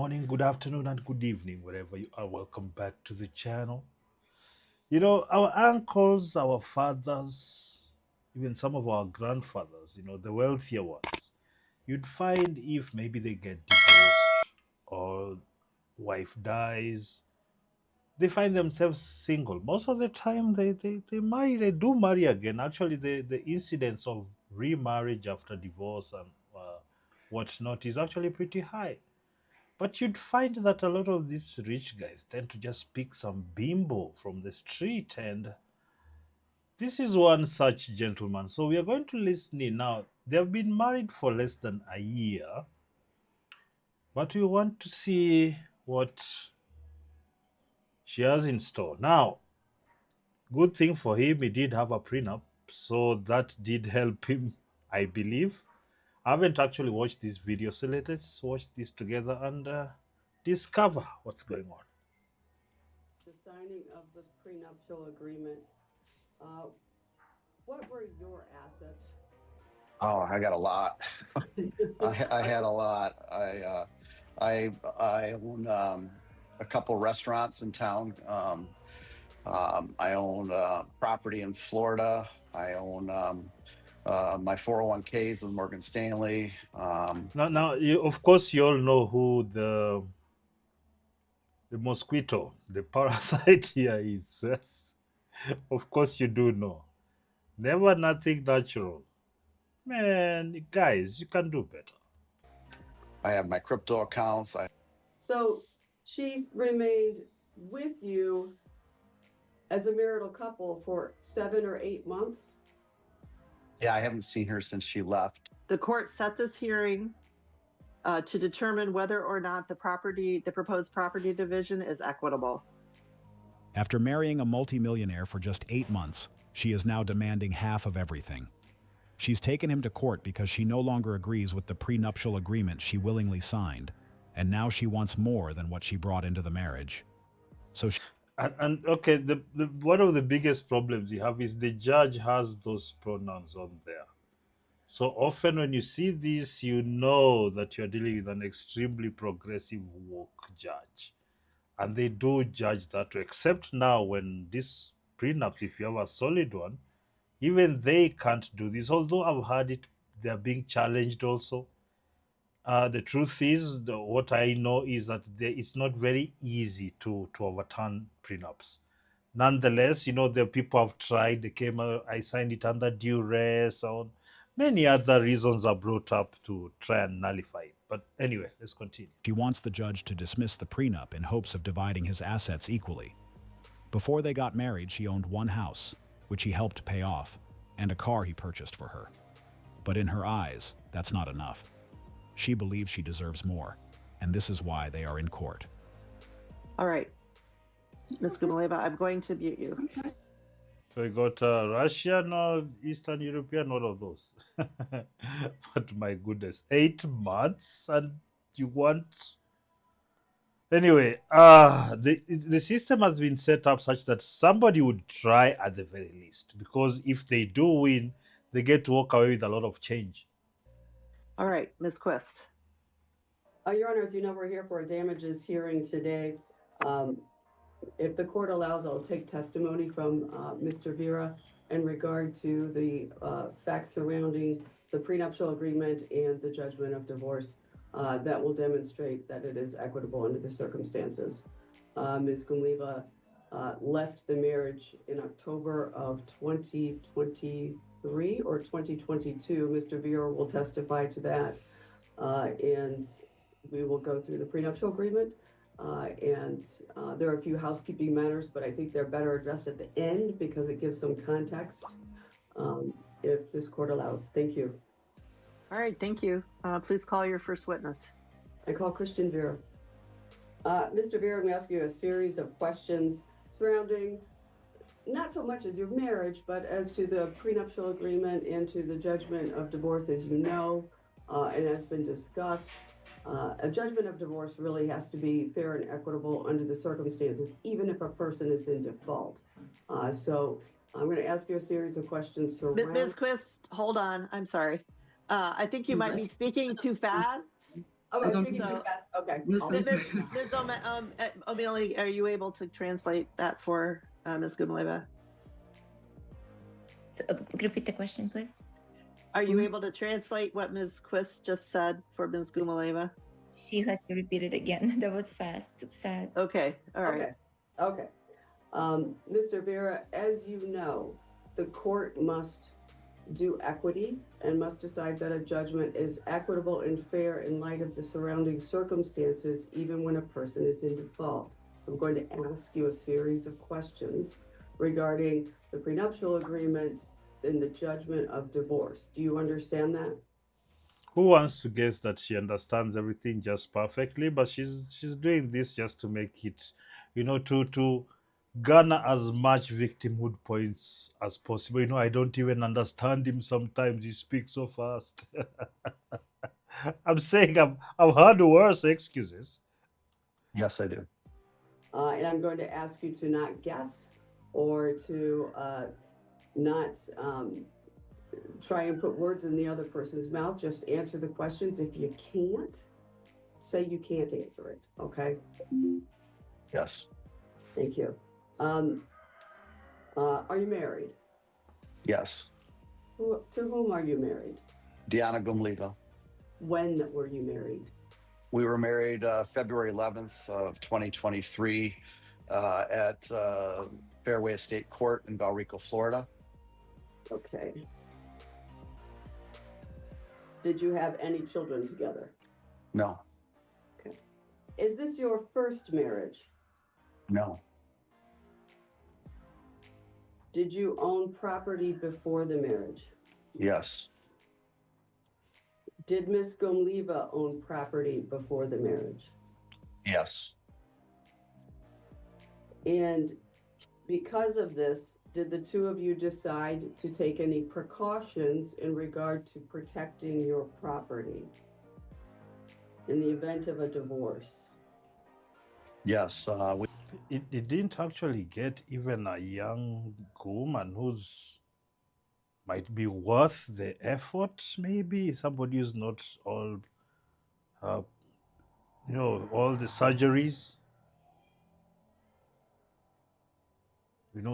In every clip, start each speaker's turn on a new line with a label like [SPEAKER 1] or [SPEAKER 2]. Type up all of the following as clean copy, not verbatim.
[SPEAKER 1] morning, good afternoon, and good evening, wherever you are. Welcome back to the channel. You know, our uncles, our fathers, even some of our grandfathers, the wealthier ones, you'd find if maybe they get divorced or wife dies, they find themselves single. Most of the time, they marry, they do marry again. Actually, the incidence of remarriage after divorce and whatnot is actually pretty high. But you'd find that a lot of these rich guys tend to just pick some bimbo from the street, and this is one such gentleman. So we are going to listen in now. They have been married for less than a year, but we want to see what she has in store. Now, good thing for him, he did have a prenup, so that did help him, I believe. I haven't actually watched this video, so let's watch this together and discover what's going on.
[SPEAKER 2] The signing of the prenuptial agreement, uh, what were your assets?
[SPEAKER 3] Oh, I got a lot. I had a lot. I own a couple restaurants in town. I own property in Florida. I own my 401ks with Morgan Stanley.
[SPEAKER 1] Now, of course, you all know who the mosquito, the parasite here is. Yes. Of course, you do know. Never nothing natural. Man, guys, you can do better.
[SPEAKER 3] I have my crypto accounts.
[SPEAKER 2] So she's remained with you as a marital couple for 7 or 8 months.
[SPEAKER 3] I haven't seen her since she left.
[SPEAKER 4] The court set this hearing to determine whether or not the proposed property division is equitable.
[SPEAKER 5] After marrying a multimillionaire for just 8 months, she is now demanding half of everything. She's taken him to court because she no longer agrees with the prenuptial agreement she willingly signed, and now she wants more than what she brought into the marriage. So
[SPEAKER 1] And okay, the one of the biggest problems you have is the judge has those pronouns on there. So often when you see this, you know that you're dealing with an extremely progressive woke judge. And they do judge that way, except now when this prenups, if you have a solid one, even they can't do this. Although I've heard it, they're being challenged also. The truth is, what I know is that it's not very easy to overturn prenups. Nonetheless, the people have tried. They came. I signed it under duress. Or many other reasons are brought up to try and nullify it. But anyway, let's continue.
[SPEAKER 5] she wants the judge to dismiss the prenup in hopes of dividing his assets equally. Before they got married, she owned one house, which he helped pay off, and a car he purchased for her. But in her eyes, that's not enough. She believes she deserves more, and this is why they are in court.
[SPEAKER 4] All right, Ms. Gumaleva, I'm going to mute you.
[SPEAKER 1] So we got Russian or Eastern European, all of those. But my goodness, 8 months and you want. Anyway, the system has been set up such that somebody would try at the very least, because if they do win, they get to walk away with a lot of change.
[SPEAKER 4] All right, Ms. Quist.
[SPEAKER 2] Your Honor, as you know, we're here for a damages hearing today. If the court allows, I'll take testimony from Mr. Vera in regard to the facts surrounding the prenuptial agreement and the judgment of divorce that will demonstrate that it is equitable under the circumstances. Ms. Gumleva left the marriage in October of 2023 or 2022. Mr. Vera will testify to that, and we will go through the prenuptial agreement. There are a few housekeeping matters, but I think they're better addressed at the end because it gives some context, if this court allows. Thank you.
[SPEAKER 4] All right, thank you. Please call your first witness.
[SPEAKER 2] I call Christian Vera. Mr. Vera, I'm going to ask you a series of questions surrounding not so much as your marriage, but as to the prenuptial agreement and to the judgment of divorce, as you know, and has been discussed. A judgment of divorce really has to be fair and equitable under the circumstances, even if a person is in default. So I'm going to ask you a series of questions surrounding.
[SPEAKER 4] Ms. Quist, hold on. I'm sorry. I think you might be speaking too fast.
[SPEAKER 2] Oh, we're
[SPEAKER 6] don't
[SPEAKER 2] speaking
[SPEAKER 4] think
[SPEAKER 2] to
[SPEAKER 4] so.
[SPEAKER 2] Beth. Okay.
[SPEAKER 6] Miss
[SPEAKER 2] I'll-
[SPEAKER 4] Ms. O'Malley, are you able to translate that for Ms. Gumaleva?
[SPEAKER 7] Repeat the question, please.
[SPEAKER 4] Are you
[SPEAKER 6] Miss-
[SPEAKER 4] able to translate what Ms. Quist just said for Ms. Gumaleva?
[SPEAKER 7] She has to repeat it again. That was fast. Sad.
[SPEAKER 4] Okay, all right.
[SPEAKER 2] Okay. Mr. Vera, as you know, the court must do equity and must decide that a judgment is equitable and fair in light of the surrounding circumstances, even when a person is in default. So I'm going to ask you a series of questions regarding the prenuptial agreement and the judgment of divorce. Do you understand that?
[SPEAKER 1] Who wants to guess that she understands everything just perfectly? But she's doing this just to make it, to garner as much victimhood points as possible. I don't even understand him sometimes. He speaks so fast. I'm saying I've heard worse excuses.
[SPEAKER 3] Yes, I do.
[SPEAKER 2] And I'm going to ask you to not guess or to not try and put words in the other person's mouth. Just answer the questions. If you can't, say you can't answer it. Okay.
[SPEAKER 3] Yes.
[SPEAKER 2] Thank you. Are you married?
[SPEAKER 3] Yes.
[SPEAKER 2] To whom are you married?
[SPEAKER 3] Deanna Gumliva.
[SPEAKER 2] When were you married?
[SPEAKER 3] We were married February 11th of 2023 at Fairway Estate Court in Valrico, Florida.
[SPEAKER 2] Okay. Did you have any children together?
[SPEAKER 3] No.
[SPEAKER 2] Is this your first marriage?
[SPEAKER 3] No.
[SPEAKER 2] Did you own property before the marriage?
[SPEAKER 3] Yes.
[SPEAKER 2] Did Ms. Gomliva own property before the marriage?
[SPEAKER 3] Yes.
[SPEAKER 2] And because of this, did the two of you decide to take any precautions in regard to protecting your property in the event of a divorce?
[SPEAKER 3] Yes.
[SPEAKER 1] It didn't actually get even a young woman who's might be worth the effort. Maybe somebody who's not all, all the surgeries.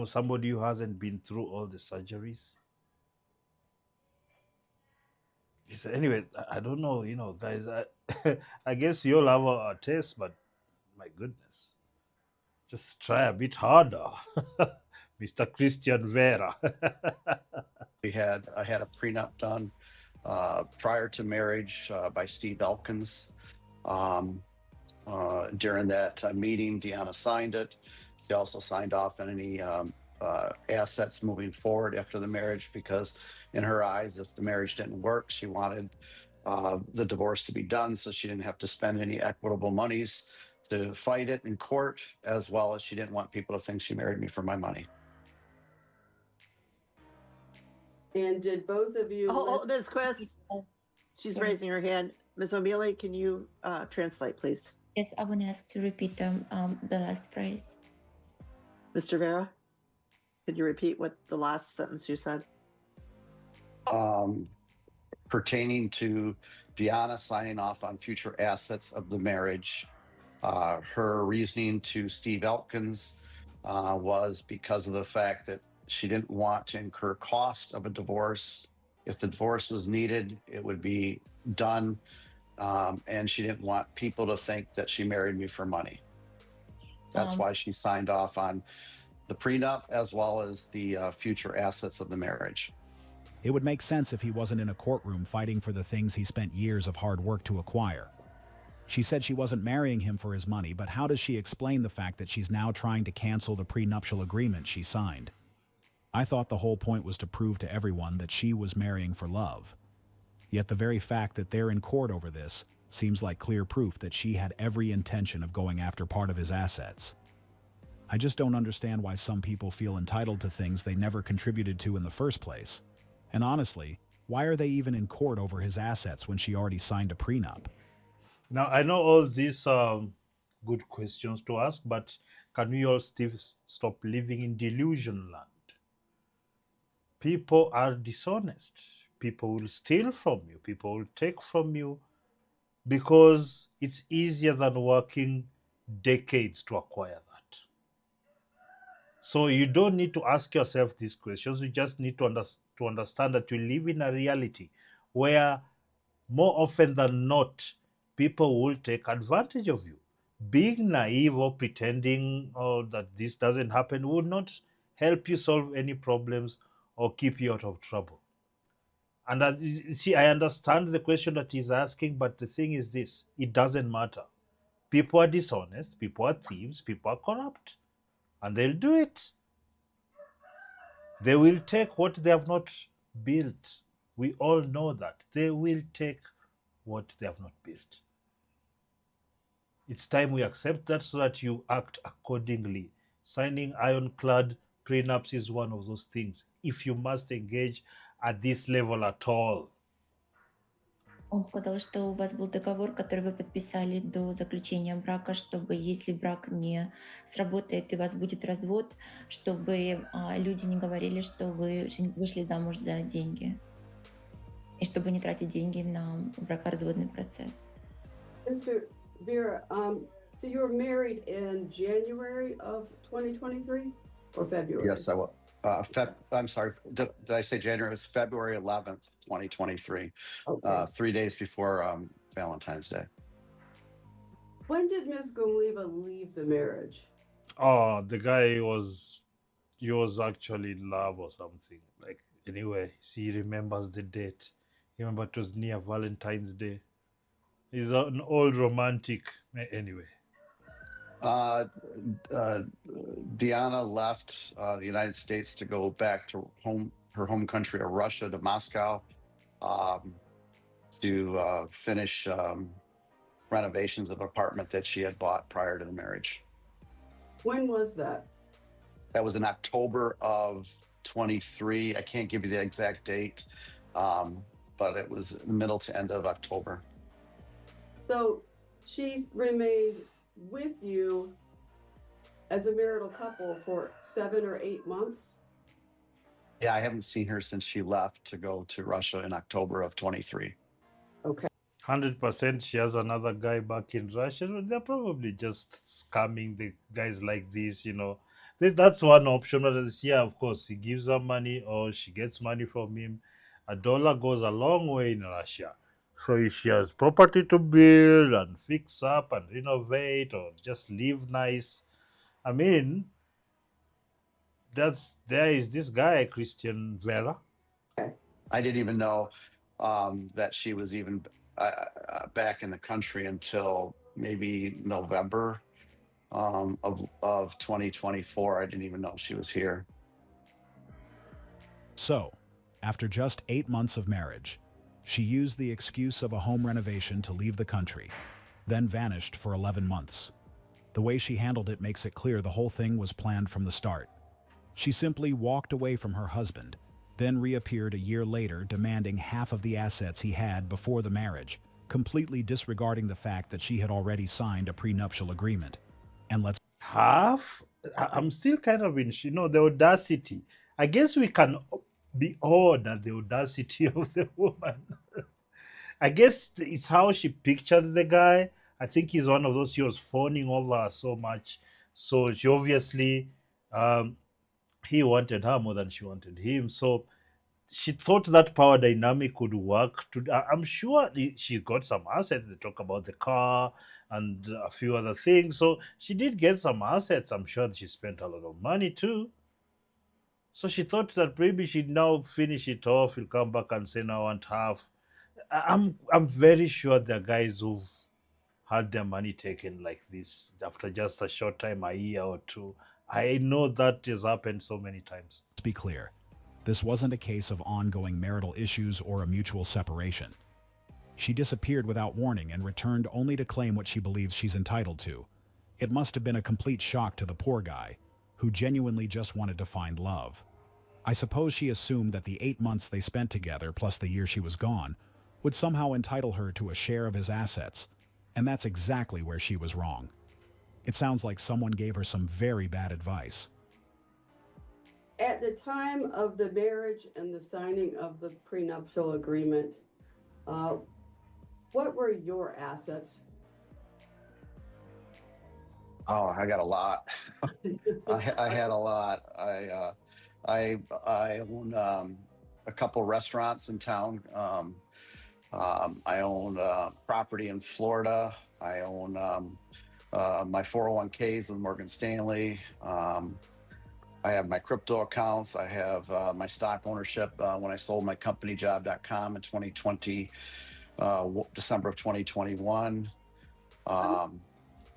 [SPEAKER 1] Somebody who hasn't been through all the surgeries. He said, anyway, I don't know, guys. I guess you all have a taste, but my goodness, just try a bit harder, Mr. Christian Vera.
[SPEAKER 3] I had a prenup done prior to marriage by Steve Elkins. During that meeting, Deanna signed it. She also signed off on any assets moving forward after the marriage, because in her eyes, if the marriage didn't work, she wanted the divorce to be done so she didn't have to spend any equitable monies to fight it in court, as well as she didn't want people to think she married me for my money.
[SPEAKER 2] And did both of you
[SPEAKER 4] Oh, Ms. Quist, she's
[SPEAKER 7] Sorry.
[SPEAKER 4] raising her hand. Ms. O'Mealy, can you translate, please?
[SPEAKER 7] Yes, I want to ask to repeat the last phrase.
[SPEAKER 4] Mr. Vera, could you repeat what the last sentence you said?
[SPEAKER 3] Pertaining to Deanna signing off on future assets of the marriage, her reasoning to Steve Elkins was because of the fact that she didn't want to incur cost of a divorce. If the divorce was needed, it would be done. And she didn't want people to think that she married me for money. That's why she signed off on the prenup as well as the future assets of the marriage.
[SPEAKER 5] It would make sense if he wasn't in a courtroom fighting for the things he spent years of hard work to acquire. She said she wasn't marrying him for his money, but how does she explain the fact that she's now trying to cancel the prenuptial agreement she signed? I thought the whole point was to prove to everyone that she was marrying for love. Yet the very fact that they're in court over this seems like clear proof that she had every intention of going after part of his assets. I just don't understand why some people feel entitled to things they never contributed to in the first place. And honestly, why are they even in court over his assets when she already signed a prenup?
[SPEAKER 1] Now, I know all these good questions to ask, but can we all still stop living in delusion land? People are dishonest. People will steal from you. People will take from you because it's easier than working decades to acquire that. So you don't need to ask yourself these questions. You just need to understand that you live in a reality where more often than not, people will take advantage of you. Being naive or pretending that this doesn't happen will not help you solve any problems or keep you out of trouble. And see, I understand the question that he's asking, but the thing is this: it doesn't matter. People are dishonest, people are thieves, people are corrupt, and they'll do it. They will take what they have not built. We all know that. They will take what they have not built. It's time we accept that so that you act accordingly. Signing ironclad prenups is one of those things. If you must engage at this level at all.
[SPEAKER 7] Он сказал, что у вас был договор, который вы подписали до заключения брака, чтобы если брак не сработает и у вас будет развод, чтобы люди не говорили, что вы вышли замуж за деньги. И чтобы не тратить деньги на бракоразводный процесс.
[SPEAKER 2] Mr. Vera, so you were married in January of 2023 or February?
[SPEAKER 3] Yes, I will. I'm sorry. Did I say January? It was February 11th, 2023.
[SPEAKER 2] Okay.
[SPEAKER 3] 3 days before Valentine's Day.
[SPEAKER 2] When did Ms. Gomleva leave the marriage?
[SPEAKER 1] Oh, the guy he was actually in love or something. Like anyway, he remembers the date. He remember it was near Valentine's Day. He's an old romantic. Anyway.
[SPEAKER 3] Diana left the United States to go back to her home country of Russia, to Moscow, to finish renovations of an apartment that she had bought prior to the marriage.
[SPEAKER 2] When was that?
[SPEAKER 3] That was in October of 23. I can't give you the exact date, but it was middle to end of October.
[SPEAKER 2] So she's remained with you as a marital couple for 7 or 8 months?
[SPEAKER 3] Yeah, I haven't seen her since she left to go to Russia in October of 23.
[SPEAKER 2] Okay.
[SPEAKER 1] 100% she has another guy back in Russia. They're probably just scamming the guys like this, you know. That's one option. But yeah, of course, he gives her money or she gets money from him. A dollar goes a long way in Russia. So if she has property to build and fix up and renovate or just live nice, I mean, there is this guy, Christian Vera.
[SPEAKER 3] I didn't even know that she was even back in the country until maybe November of 2024. I didn't even know she was here.
[SPEAKER 5] So, after just 8 months of marriage, she used the excuse of a home renovation to leave the country, then vanished for 11 months. The way she handled it makes it clear the whole thing was planned from the start. She simply walked away from her husband, then reappeared a year later demanding half of the assets he had before the marriage, completely disregarding the fact that she had already signed a prenuptial agreement. And let's
[SPEAKER 1] Half? I'm still kind of in, the audacity. I guess we can be awed at the audacity of the woman. I guess it's how she pictured the guy. I think he's one of those, he was fawning over her so much. So she obviously, he wanted her more than she wanted him. So she thought that power dynamic could work. I'm sure she got some assets. They talk about the car and a few other things. So she did get some assets. I'm sure she spent a lot of money too. So she thought that maybe she'd now finish it off. He'll come back and say, "Now I want half." I'm very sure there are guys who've had their money taken like this after just a short time, a year or two. I know that has happened so many times.
[SPEAKER 5] be clear. This wasn't a case of ongoing marital issues or a mutual separation. She disappeared without warning and returned only to claim what she believes she's entitled to. It must have been a complete shock to the poor guy, who genuinely just wanted to find love. I suppose she assumed that the 8 months they spent together, plus the year she was gone, would somehow entitle her to a share of his assets, and that's exactly where she was wrong. It sounds like someone gave her some very bad advice.
[SPEAKER 2] At the time of the marriage and the signing of the prenuptial agreement, What were your assets?
[SPEAKER 3] Oh, I got a lot. I had a lot. I own a couple restaurants in town. I own property in Florida. I own my 401ks with Morgan Stanley. I have my crypto accounts. I have my stock ownership when I sold my company job.com in 2020, December of 2021. Um,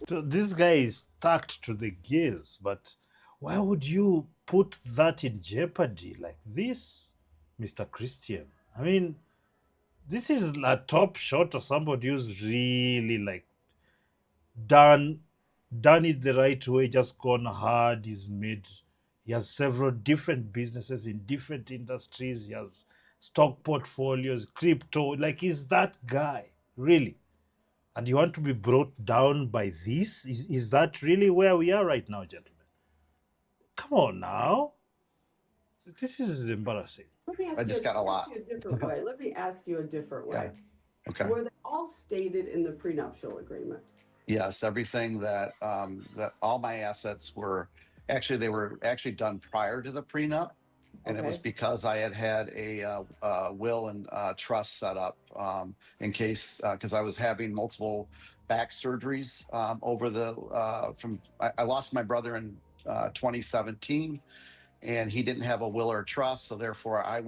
[SPEAKER 1] So this guy is stacked to the gills, but why would you put that in jeopardy like this, Mr. Christian? I mean, this is a top shot or somebody who's really like done done it the right way, just gone hard. He has several different businesses in different industries. He has stock portfolios, crypto. Like he's that guy, really. And you want to be brought down by this? Is that really where we are right now, gentlemen? Come on now. This is embarrassing.
[SPEAKER 2] Let me
[SPEAKER 3] I
[SPEAKER 2] ask you,
[SPEAKER 3] just got a lot.
[SPEAKER 2] a different way. Let me ask you a different
[SPEAKER 3] Yeah.
[SPEAKER 2] way.
[SPEAKER 3] Okay.
[SPEAKER 2] Were they all stated in the prenuptial agreement?
[SPEAKER 3] Yes, everything that all my assets were actually they were actually done prior to the prenup, and it was
[SPEAKER 2] Okay.
[SPEAKER 3] because I had a will and trust set up in case because I was having multiple back surgeries over the I lost my brother in 2017, and he didn't have a will or a trust, so therefore I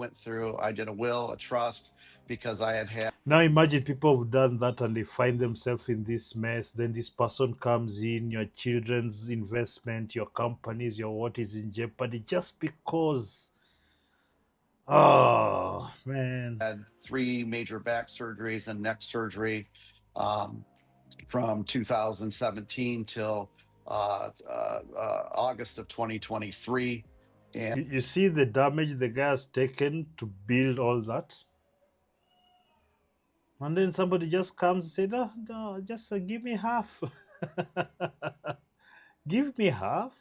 [SPEAKER 3] did a will, a trust, because I had
[SPEAKER 1] Now imagine people have done that and they find themselves in this mess. Then this person comes in, your children's investment, your companies, your what is in jeopardy just because. Oh man.
[SPEAKER 3] had 3 major back surgeries and neck surgery from 2017 till August of 2023. And
[SPEAKER 1] You see the damage the guy has taken to build all that? And then somebody just comes and said, "No, no, just give me half." Give me half?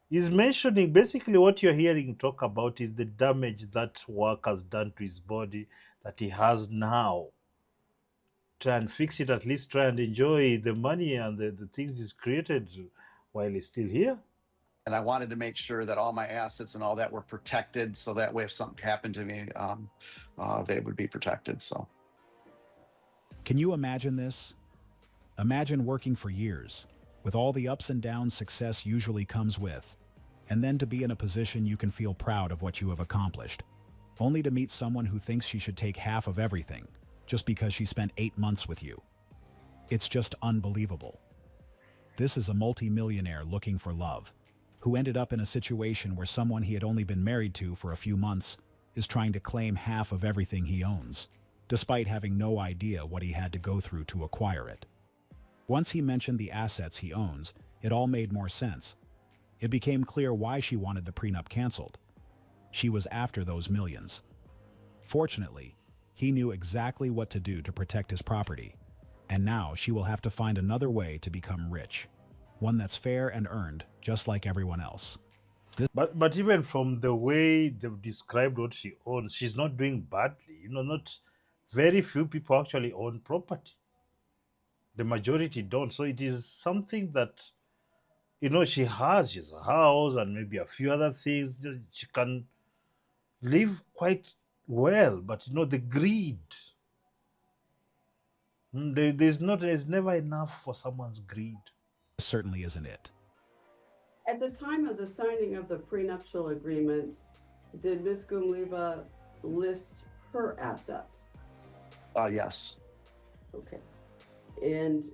[SPEAKER 1] He's mentioning basically what you're hearing talk about is the damage that work has done to his body that he has now. Try and fix it, at least try and enjoy the money and the things he's created while he's still here.
[SPEAKER 3] I wanted to make sure that all my assets and all that were protected, so that way if something happened to me, they would be protected. So,
[SPEAKER 5] Can you imagine this? Imagine working for years, with all the ups and downs success usually comes with, and then to be in a position you can feel proud of what you have accomplished, only to meet someone who thinks she should take half of everything just because she spent 8 months with you. It's just unbelievable. This is a multi-millionaire looking for love, who ended up in a situation where someone he had only been married to for a few months is trying to claim half of everything he owns, despite having no idea what he had to go through to acquire it. Once he mentioned the assets he owns, it all made more sense. It became clear why she wanted the prenup canceled. She was after those millions. Fortunately, he knew exactly what to do to protect his property, and now she will have to find another way to become rich, one that's fair and earned, just like everyone else.
[SPEAKER 1] But even from the way they've described what she owns, she's not doing badly. Not very few people actually own property. The majority don't. So it is something that she has. She's a house and maybe a few other things. She can live quite well, but the greed. There's never enough for someone's greed.
[SPEAKER 5] This certainly isn't it.
[SPEAKER 2] At the time of the signing of the prenuptial agreement, did Ms. Gumliva list her assets?
[SPEAKER 3] yes.
[SPEAKER 2] Okay. And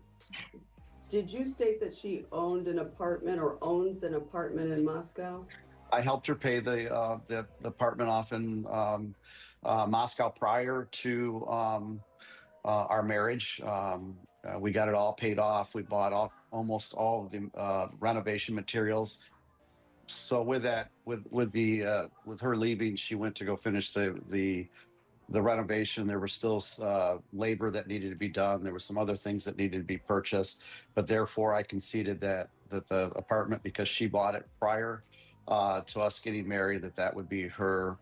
[SPEAKER 2] did you state that she owned an apartment or owns an apartment in Moscow?
[SPEAKER 3] I helped her pay the apartment off in Moscow prior to our marriage. We got it all paid off. We bought almost all of the renovation materials. So with that, with her leaving, she went to go finish the renovation. There was still labor that needed to be done. There were some other things that needed to be purchased, but therefore I conceded that the apartment, because she bought it prior to us getting married, that would be her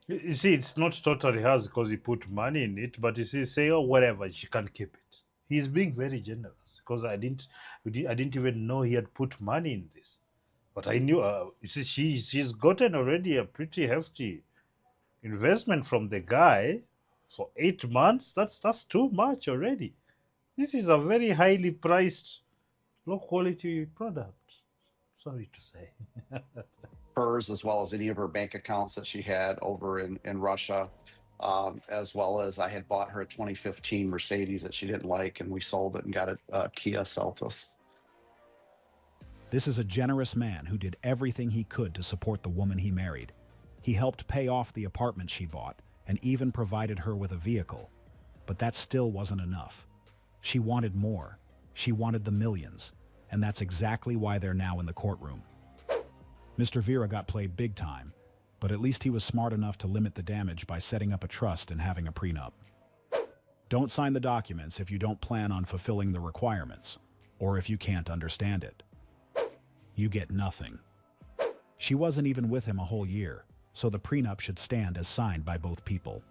[SPEAKER 1] You see, it's not totally hers because he put money in it, but you see, say, oh, whatever, she can keep it. He's being very generous because I didn't even know he had put money in this. But I knew, you see, she's gotten already a pretty hefty investment from the guy for 8 months. That's too much already. This is a very highly priced, low quality product. Sorry to say.
[SPEAKER 3] Hers, as well as any of her bank accounts that she had over in Russia, as well as I had bought her a 2015 Mercedes that she didn't like, and we sold it and got a Kia Seltos.
[SPEAKER 5] This is a generous man who did everything he could to support the woman he married. He helped pay off the apartment she bought and even provided her with a vehicle. But that still wasn't enough. She wanted more. She wanted the millions. And that's exactly why they're now in the courtroom. Mr. Vera got played big time, but at least he was smart enough to limit the damage by setting up a trust and having a prenup. Don't sign the documents if you don't plan on fulfilling the requirements, or if you can't understand it. You get nothing. She wasn't even with him a whole year, so the prenup should stand as signed by both people.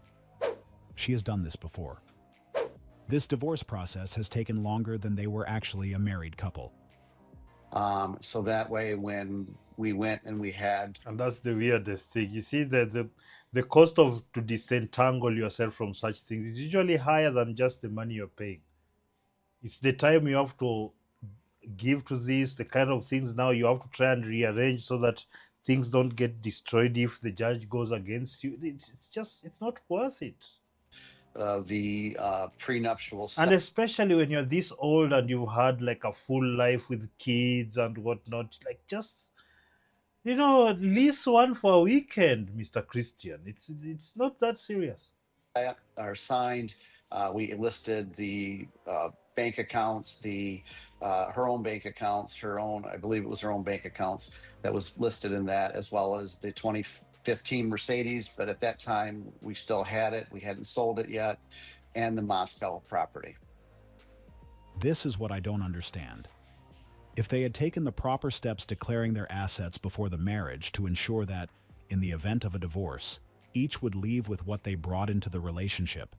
[SPEAKER 5] She has done this before. This divorce process has taken longer than they were actually a married couple.
[SPEAKER 3] So that way, when we went and we had,
[SPEAKER 1] And that's the weirdest thing. You see, the cost of to disentangle yourself from such things is usually higher than just the money you're paying. It's the time you have to give to this, the kind of things now you have to try and rearrange so that things don't get destroyed if the judge goes against you. It's not worth it.
[SPEAKER 3] the prenuptial
[SPEAKER 1] And especially when you're this old and you've had like a full life with kids and whatnot, like just lease one for a weekend, Mr. Christian. It's not that serious.
[SPEAKER 3] are signed. We listed the bank accounts, her own bank accounts, I believe it was her own bank accounts that was listed in that, as well as the 2015 Mercedes. But at that time, we still had it. We hadn't sold it yet, and the Moscow property.
[SPEAKER 5] This is what I don't understand. If they had taken the proper steps declaring their assets before the marriage to ensure that, in the event of a divorce, each would leave with what they brought into the relationship,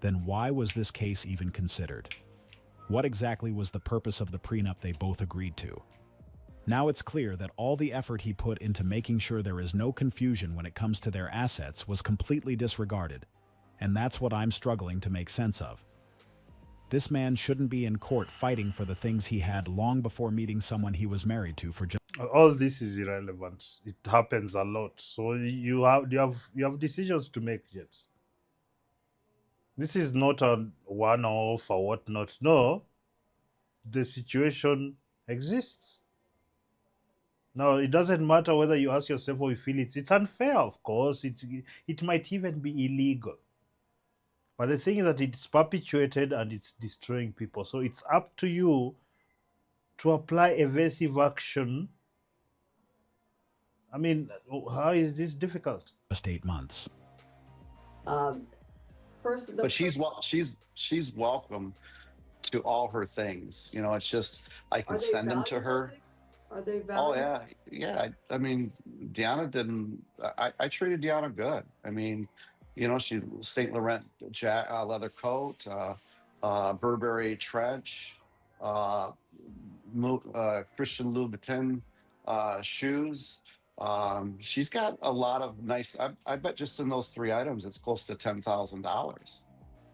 [SPEAKER 5] then why was this case even considered? What exactly was the purpose of the prenup they both agreed to? Now it's clear that all the effort he put into making sure there is no confusion when it comes to their assets was completely disregarded, and that's what I'm struggling to make sense of. This man shouldn't be in court fighting for the things he had long before meeting someone he was married to for just
[SPEAKER 1] All this is irrelevant. It happens a lot. So you have decisions to make yet. This is not a one-off or whatnot. No, the situation exists. Now, it doesn't matter whether you ask yourself or you feel it's unfair, of course. It might even be illegal. But the thing is that it's perpetuated and it's destroying people. So it's up to you to apply evasive action. I mean, how is this difficult?
[SPEAKER 5] 8 months.
[SPEAKER 2] First,
[SPEAKER 3] But she's welcome to all her things. It's just I can send them to her.
[SPEAKER 2] Are they
[SPEAKER 3] Oh
[SPEAKER 2] valid?
[SPEAKER 3] yeah. I mean, Deanna didn't. I treated Deanna good. I mean, she Saint Laurent leather coat, Burberry trench, Christian Louboutin shoes. She's got a lot of nice. I bet just in those 3 items, it's close to $10,000.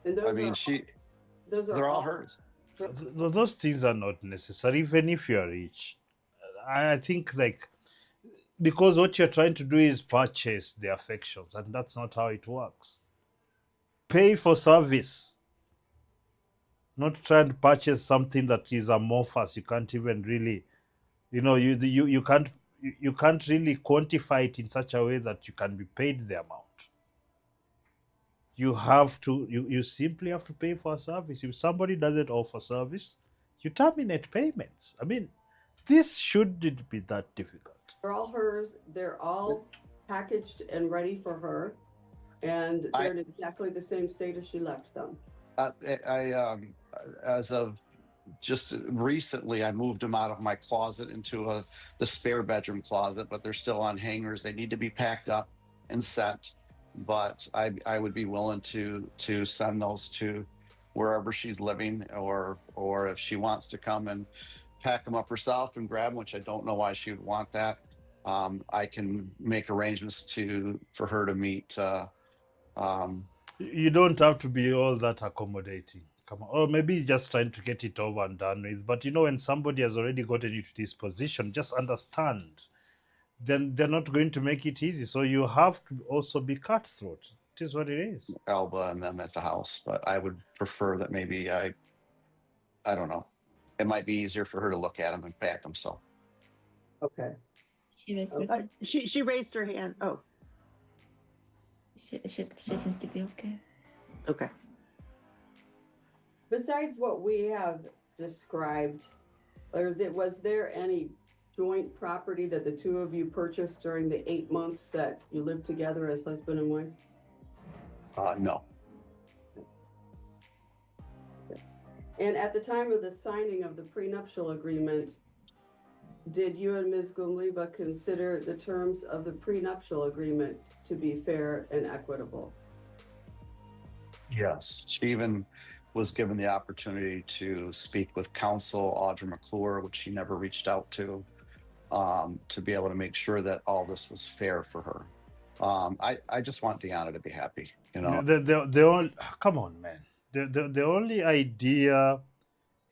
[SPEAKER 2] And
[SPEAKER 3] I mean,
[SPEAKER 2] those are
[SPEAKER 3] they're all hers.
[SPEAKER 1] Those things are not necessary, even if you're rich. I think because what you're trying to do is purchase the affections, and that's not how it works. Pay for service, not try and purchase something that is amorphous. You can't even really, you can't really quantify it in such a way that you can be paid the amount. You simply have to pay for a service. If somebody doesn't offer service, you terminate payments. I mean, this shouldn't be that difficult.
[SPEAKER 2] They're all hers. They're all packaged and ready for her, and they're in exactly the same state as she left them.
[SPEAKER 3] As of just recently, I moved them out of my closet into the spare bedroom closet, but they're still on hangers. They need to be packed up and sent. but I would be willing to send those to wherever she's living, or if she wants to come and pack them up herself and grab them, which I don't know why she would want that. I can make arrangements for her to meet. Um,
[SPEAKER 1] You don't have to be all that accommodating. Come on. Or maybe he's just trying to get it over and done with. But when somebody has already gotten you to this position, just understand. Then they're not going to make it easy. So you have to also be cutthroat. It is what it is.
[SPEAKER 3] Elba and them at the house, but I would prefer that maybe I don't know. It might be easier for her to look at them and pack them. So
[SPEAKER 2] Okay.
[SPEAKER 7] She raised her
[SPEAKER 2] Okay.
[SPEAKER 7] hand.
[SPEAKER 4] She raised her hand. Oh,
[SPEAKER 7] She seems to be okay.
[SPEAKER 4] okay.
[SPEAKER 2] Besides what we have described, was there any joint property that the two of you purchased during the 8 months that you lived together as husband and wife?
[SPEAKER 3] no.
[SPEAKER 2] And at the time of the signing of the prenuptial agreement, did you and Ms. Gumliva consider the terms of the prenuptial agreement to be fair and equitable?
[SPEAKER 3] Yes. Stephen was given the opportunity to speak with counsel, Audra McClure, which he never reached out to be able to make sure that all this was fair for her. I just want Deanna to be happy, you know.
[SPEAKER 1] The only, come on, man. The only idea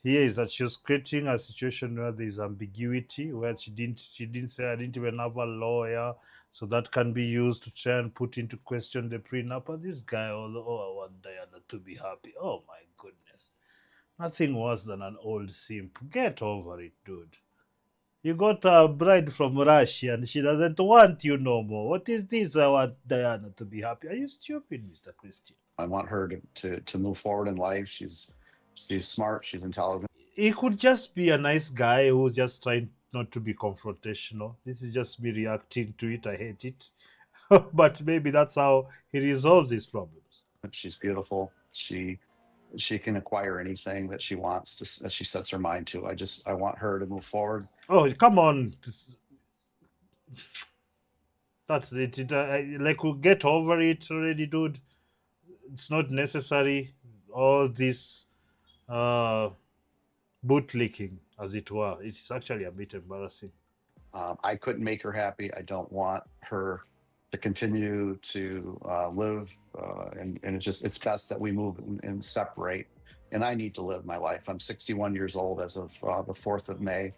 [SPEAKER 1] here is that she was creating a situation where there's ambiguity, where she didn't say I didn't even have a lawyer, so that can be used to try and put into question the prenup. But this guy, I want Diana to be happy. Oh my goodness, nothing worse than an old simp. Get over it, dude. You got a bride from Russia and she doesn't want you no more. What is this? I want Diana to be happy. Are you stupid, Mr. Christian?
[SPEAKER 3] I want her to move forward in life. She's smart. She's intelligent.
[SPEAKER 1] He could just be a nice guy who's just trying not to be confrontational. This is just me reacting to it. I hate it. But maybe that's how he resolves his problems.
[SPEAKER 3] She's beautiful. She can acquire anything that she wants that she sets her mind to. I want her to move forward.
[SPEAKER 1] Oh, come on. That's it. Like, we'll get over it already, dude. It's not necessary. All this bootlicking, as it were. It's actually a bit embarrassing.
[SPEAKER 3] I couldn't make her happy. I don't want her to continue to live, and it's best that we move and separate. And I need to live my life. I'm 61 years old as of the 4th of May,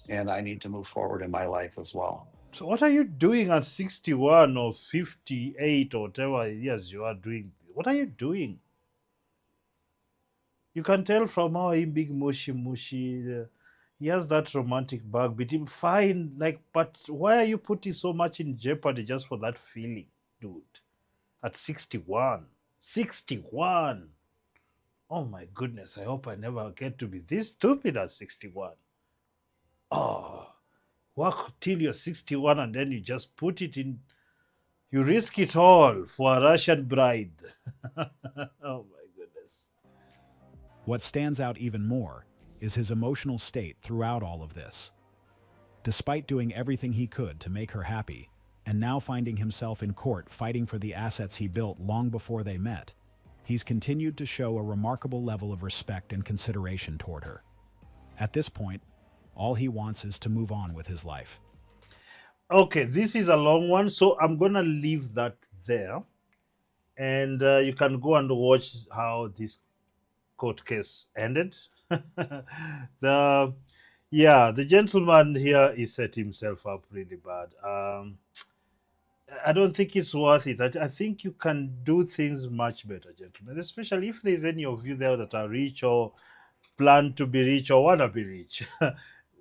[SPEAKER 3] and I need to move forward in my life as well.
[SPEAKER 1] So what are you doing at 61 or 58 or whatever years you are doing? What are you doing? You can tell from how him big mushy. He has that romantic bug, but him fine. Like, but why are you putting so much in jeopardy just for that feeling, dude? At 61. 61. Oh my goodness, I hope I never get to be this stupid at 61. Oh, work till you're 61 and then you just put it in, you risk it all for a Russian bride. Oh my goodness.
[SPEAKER 5] What stands out even more is his emotional state throughout all of this. Despite doing everything he could to make her happy, and now finding himself in court fighting for the assets he built long before they met, he's continued to show a remarkable level of respect and consideration toward her. At this point, all he wants is to move on with his life.
[SPEAKER 1] Okay, this is a long one, so I'm going to leave that there. And you can go and watch how this court case ended. The gentleman here, he set himself up really bad. I don't think it's worth it. I think you can do things much better, gentlemen, especially if there's any of you there that are rich or plan to be rich or want to be rich.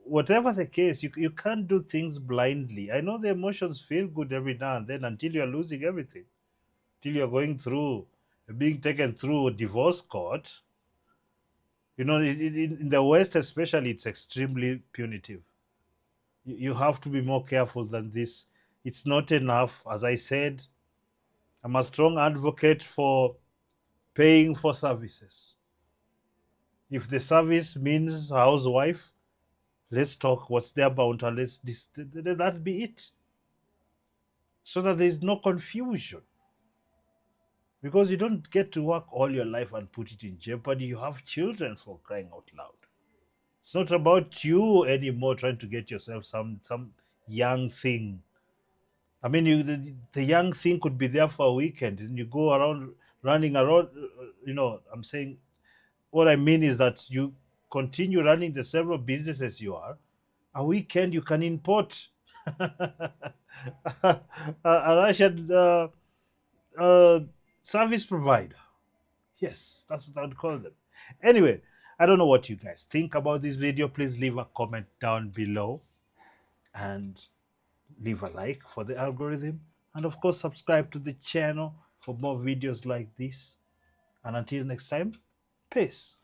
[SPEAKER 1] Whatever the case, you can't do things blindly. I know the emotions feel good every now and then until you're losing everything, till you're going through, being taken through a divorce court. In the West especially, it's extremely punitive. You have to be more careful than this. It's not enough. As I said, I'm a strong advocate for paying for services. If the service means housewife, let's talk what's there about, and let that be it. So that there's no confusion. because you don't get to work all your life and put it in jeopardy. You have children, for crying out loud. It's not about you anymore trying to get yourself some young thing. I mean, the young thing could be there for a weekend, and you go around running around. I'm saying, what I mean is that you continue running the several businesses you are. A weekend you can import a Russian service provider. Yes, that's what I'd call them. Anyway, I don't know what you guys think about this video. Please leave a comment down below and leave a like for the algorithm. And of course, subscribe to the channel for more videos like this. And until next time, peace.